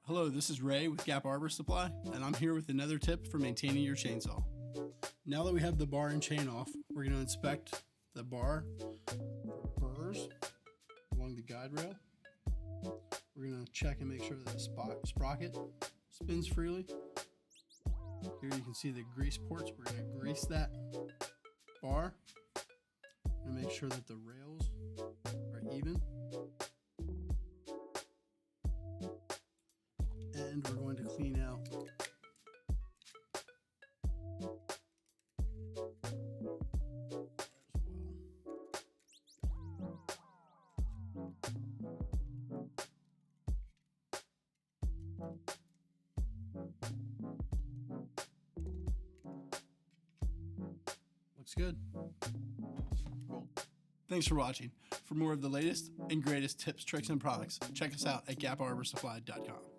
Hello, this is Ray with Gap Arbor Supply, and I'm here with another tip for maintaining your chainsaw. Now that we have the bar and chain off, we're going to inspect the bar for burrs along the guide rail. We're going to check and make sure that the sprocket spins freely. Here you can see the grease ports. We're going to grease that bar and make sure that the rails are even. And we're going to clean out as well. Looks good. Cool. Thanks for watching. For more of the latest and greatest tips, tricks, and products, check us out at GapArborSupply.com.